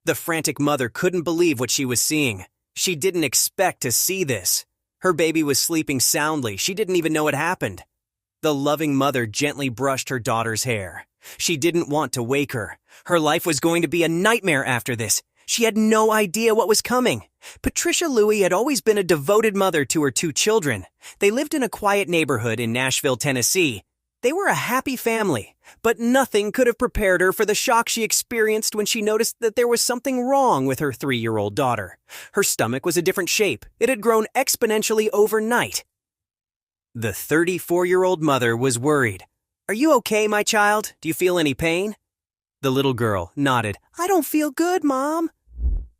The frantic mother couldn't believe what she was seeing. She didn't expect to see this. Her baby was sleeping soundly. She didn't even know what happened. The loving mother gently brushed her daughter's hair. She didn't want to wake her. Her life was going to be a nightmare after this. She had no idea what was coming. Patricia Louie had always been a devoted mother to her two children. They lived in a quiet neighborhood in Nashville, Tennessee. They were a happy family, but nothing could have prepared her for the shock she experienced when she noticed that there was something wrong with her 3-year-old daughter. Her stomach was a different shape. It had grown exponentially overnight. The 34-year-old mother was worried. "Are you okay, my child? Do you feel any pain?" The little girl nodded. "I don't feel good, Mom."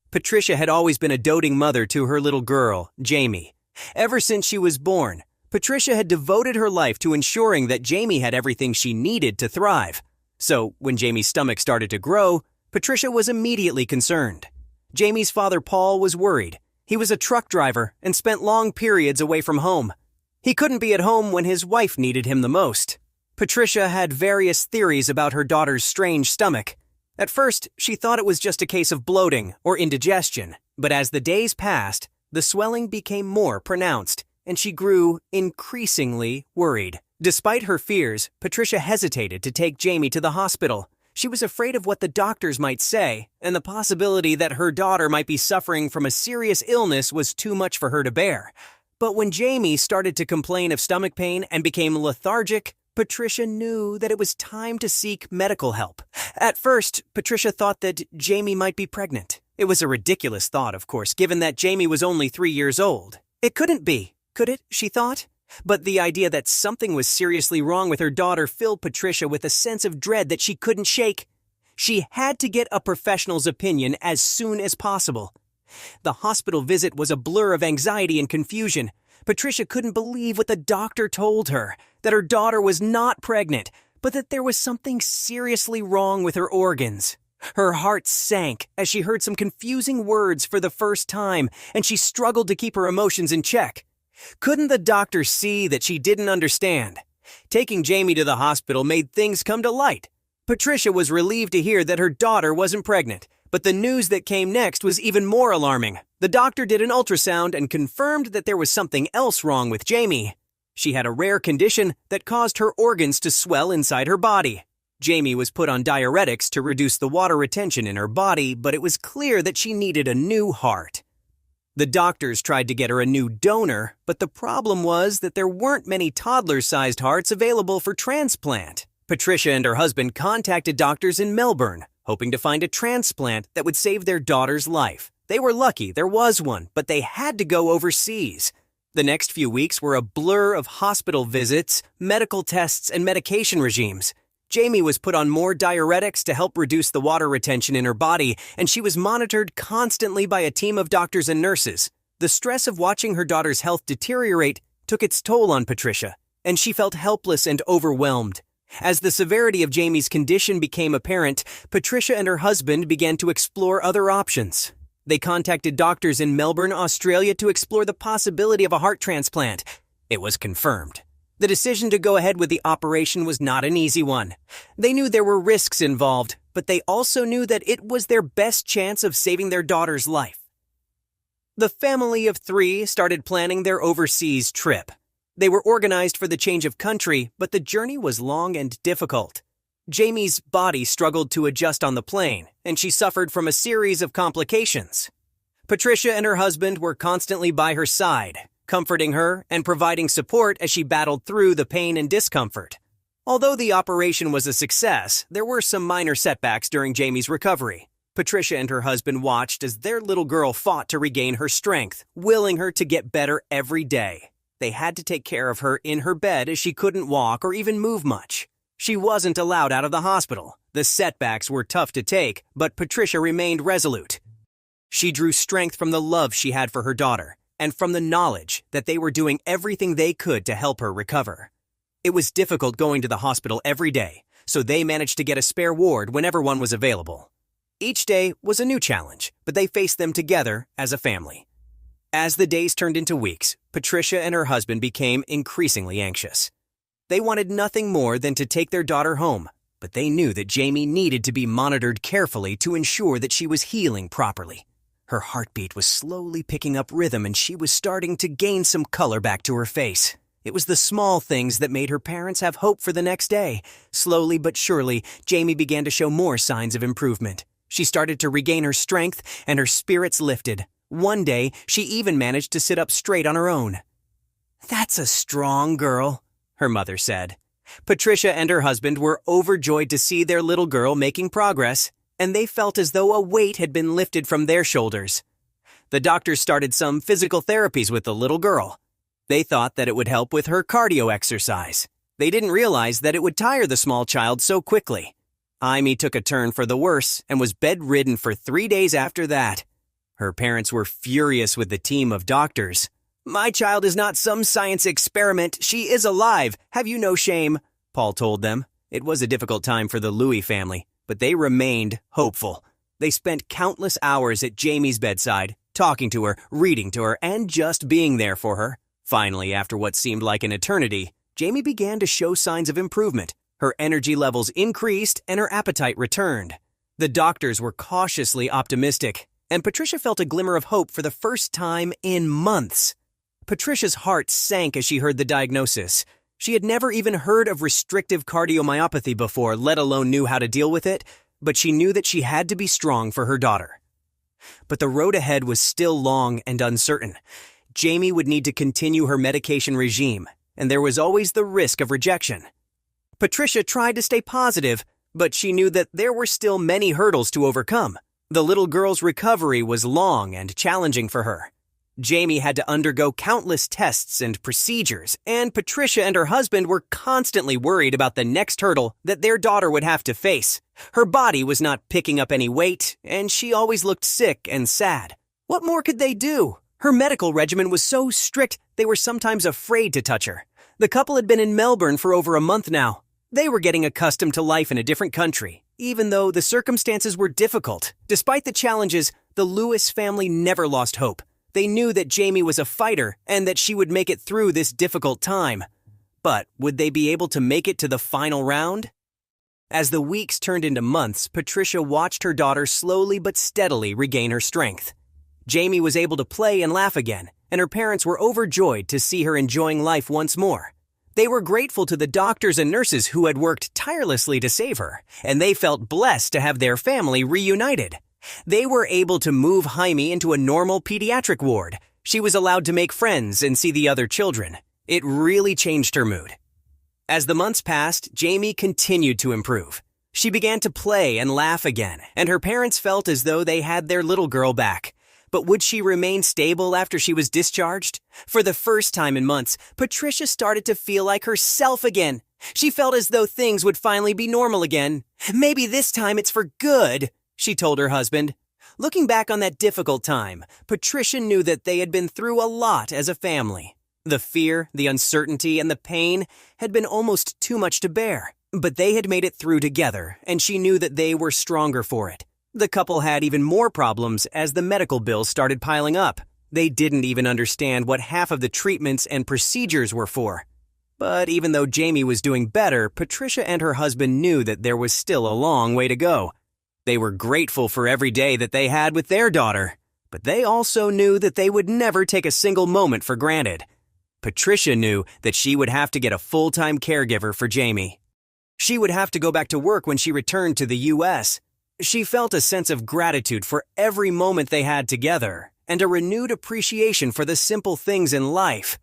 Patricia had always been a doting mother to her little girl, Jamie. Ever since she was born, Patricia had devoted her life to ensuring that Jamie had everything she needed to thrive. So, when Jamie's stomach started to grow, Patricia was immediately concerned. Jamie's father, Paul, was worried. He was a truck driver and spent long periods away from home. He couldn't be at home when his wife needed him the most. Patricia had various theories about her daughter's strange stomach. At first, she thought it was just a case of bloating or indigestion, but as the days passed, the swelling became more pronounced, and she grew increasingly worried. Despite her fears, Patricia hesitated to take Jamie to the hospital. She was afraid of what the doctors might say, and the possibility that her daughter might be suffering from a serious illness was too much for her to bear. But when Jamie started to complain of stomach pain and became lethargic, Patricia knew that it was time to seek medical help. At first, Patricia thought that Jamie might be pregnant. It was a ridiculous thought, of course, given that Jamie was only 3 years old. It couldn't be, could it, she thought? But the idea that something was seriously wrong with her daughter filled Patricia with a sense of dread that she couldn't shake. She had to get a professional's opinion as soon as possible. The hospital visit was a blur of anxiety and confusion. Patricia couldn't believe what the doctor told her, that her daughter was not pregnant, but that there was something seriously wrong with her organs. Her heart sank as she heard some confusing words for the first time, and she struggled to keep her emotions in check. Couldn't the doctor see that she didn't understand? Taking Jamie to the hospital made things come to light. Patricia was relieved to hear that her daughter wasn't pregnant, but the news that came next was even more alarming. The doctor did an ultrasound and confirmed that there was something else wrong with Jamie. She had a rare condition that caused her organs to swell inside her body. Jamie was put on diuretics to reduce the water retention in her body, but it was clear that she needed a new heart. The doctors tried to get her a new donor, but the problem was that there weren't many toddler-sized hearts available for transplant. Patricia and her husband contacted doctors in Melbourne, hoping to find a transplant that would save their daughter's life. They were lucky there was one, but they had to go overseas. The next few weeks were a blur of hospital visits, medical tests, and medication regimes. Jamie was put on more diuretics to help reduce the water retention in her body, and she was monitored constantly by a team of doctors and nurses. The stress of watching her daughter's health deteriorate took its toll on Patricia, and she felt helpless and overwhelmed. As the severity of Jamie's condition became apparent, Patricia and her husband began to explore other options. They contacted doctors in Melbourne, Australia to explore the possibility of a heart transplant. It was confirmed. The decision to go ahead with the operation was not an easy one. They knew there were risks involved, but they also knew that it was their best chance of saving their daughter's life. The family of 3 started planning their overseas trip. They were organized for the change of country, but the journey was long and difficult. Jamie's body struggled to adjust on the plane, and she suffered from a series of complications. Patricia and her husband were constantly by her side, comforting her and providing support as she battled through the pain and discomfort. Although the operation was a success, there were some minor setbacks during Jamie's recovery. Patricia and her husband watched as their little girl fought to regain her strength, willing her to get better every day. They had to take care of her in her bed as she couldn't walk or even move much. She wasn't allowed out of the hospital. The setbacks were tough to take, but Patricia remained resolute. She drew strength from the love she had for her daughter, and from the knowledge that they were doing everything they could to help her recover. It was difficult going to the hospital every day, so they managed to get a spare ward whenever one was available. Each day was a new challenge, but they faced them together as a family. As the days turned into weeks, Patricia and her husband became increasingly anxious. They wanted nothing more than to take their daughter home, but they knew that Jamie needed to be monitored carefully to ensure that she was healing properly. Her heartbeat was slowly picking up rhythm and she was starting to gain some color back to her face. It was the small things that made her parents have hope for the next day. Slowly but surely, Jamie began to show more signs of improvement. She started to regain her strength and her spirits lifted. One day, she even managed to sit up straight on her own. "That's a strong girl," her mother said. Patricia and her husband were overjoyed to see their little girl making progress, and they felt as though a weight had been lifted from their shoulders. The doctors started some physical therapies with the little girl. They thought that it would help with her cardio exercise. They didn't realize that it would tire the small child so quickly. Amy took a turn for the worse and was bedridden for 3 days after that. Her parents were furious with the team of doctors. "My child is not some science experiment. She is alive. Have you no shame?" Paul told them. It was a difficult time for the Louis family, but they remained hopeful. They spent countless hours at Jamie's bedside, talking to her, reading to her, and just being there for her. Finally, after what seemed like an eternity, Jamie began to show signs of improvement. Her energy levels increased and her appetite returned. The doctors were cautiously optimistic, and Patricia felt a glimmer of hope for the first time in months. Patricia's heart sank as she heard the diagnosis. She had never even heard of restrictive cardiomyopathy before, let alone knew how to deal with it, but she knew that she had to be strong for her daughter. But the road ahead was still long and uncertain. Jamie would need to continue her medication regime, and there was always the risk of rejection. Patricia tried to stay positive, but she knew that there were still many hurdles to overcome. The little girl's recovery was long and challenging for her. Jamie had to undergo countless tests and procedures, and Patricia and her husband were constantly worried about the next hurdle that their daughter would have to face. Her body was not picking up any weight, and she always looked sick and sad. What more could they do? Her medical regimen was so strict they were sometimes afraid to touch her. The couple had been in Melbourne for over a month now. They were getting accustomed to life in a different country, even though the circumstances were difficult. Despite the challenges, the Lewis family never lost hope. They knew that Jamie was a fighter and that she would make it through this difficult time. But would they be able to make it to the final round? As the weeks turned into months, Patricia watched her daughter slowly but steadily regain her strength. Jamie was able to play and laugh again, and her parents were overjoyed to see her enjoying life once more. They were grateful to the doctors and nurses who had worked tirelessly to save her, and they felt blessed to have their family reunited. They were able to move Jaime into a normal pediatric ward. She was allowed to make friends and see the other children. It really changed her mood. As the months passed, Jamie continued to improve. She began to play and laugh again, and her parents felt as though they had their little girl back. But would she remain stable after she was discharged? For the first time in months, Patricia started to feel like herself again. She felt as though things would finally be normal again. "Maybe this time it's for good," she told her husband. Looking back on that difficult time, Patricia knew that they had been through a lot as a family. The fear, the uncertainty, and the pain had been almost too much to bear. But they had made it through together, and she knew that they were stronger for it. The couple had even more problems as the medical bills started piling up. They didn't even understand what half of the treatments and procedures were for. But even though Jamie was doing better, Patricia and her husband knew that there was still a long way to go. They were grateful for every day that they had with their daughter, but they also knew that they would never take a single moment for granted. Patricia knew that she would have to get a full-time caregiver for Jamie. She would have to go back to work when she returned to the U.S. She felt a sense of gratitude for every moment they had together, and a renewed appreciation for the simple things in life.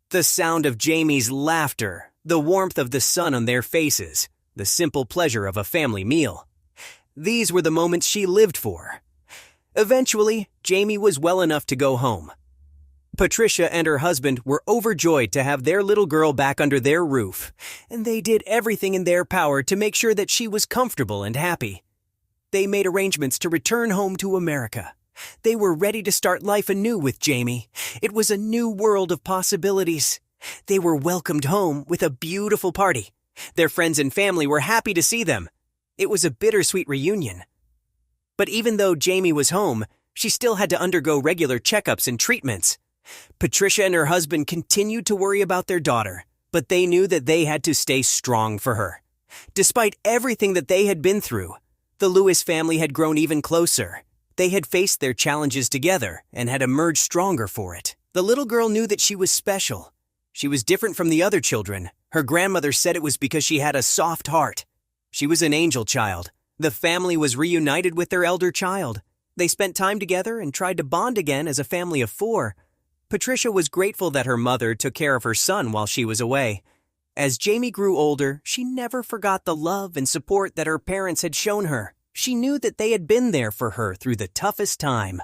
The sound of Jamie's laughter, the warmth of the sun on their faces, the simple pleasure of a family meal. These were the moments she lived for. Eventually, Jamie was well enough to go home. Patricia and her husband were overjoyed to have their little girl back under their roof, and they did everything in their power to make sure that she was comfortable and happy. They made arrangements to return home to America. They were ready to start life anew with Jamie. It was a new world of possibilities. They were welcomed home with a beautiful party. Their friends and family were happy to see them. It was a bittersweet reunion. But even though Jamie was home, she still had to undergo regular checkups and treatments. Patricia and her husband continued to worry about their daughter, but they knew that they had to stay strong for her. Despite everything that they had been through, the Lewis family had grown even closer. They had faced their challenges together and had emerged stronger for it. The little girl knew that she was special. She was different from the other children. Her grandmother said it was because she had a soft heart. She was an angel child. The family was reunited with their elder child. They spent time together and tried to bond again as a family of 4. Patricia was grateful that her mother took care of her son while she was away. As Jamie grew older, she never forgot the love and support that her parents had shown her. She knew that they had been there for her through the toughest time.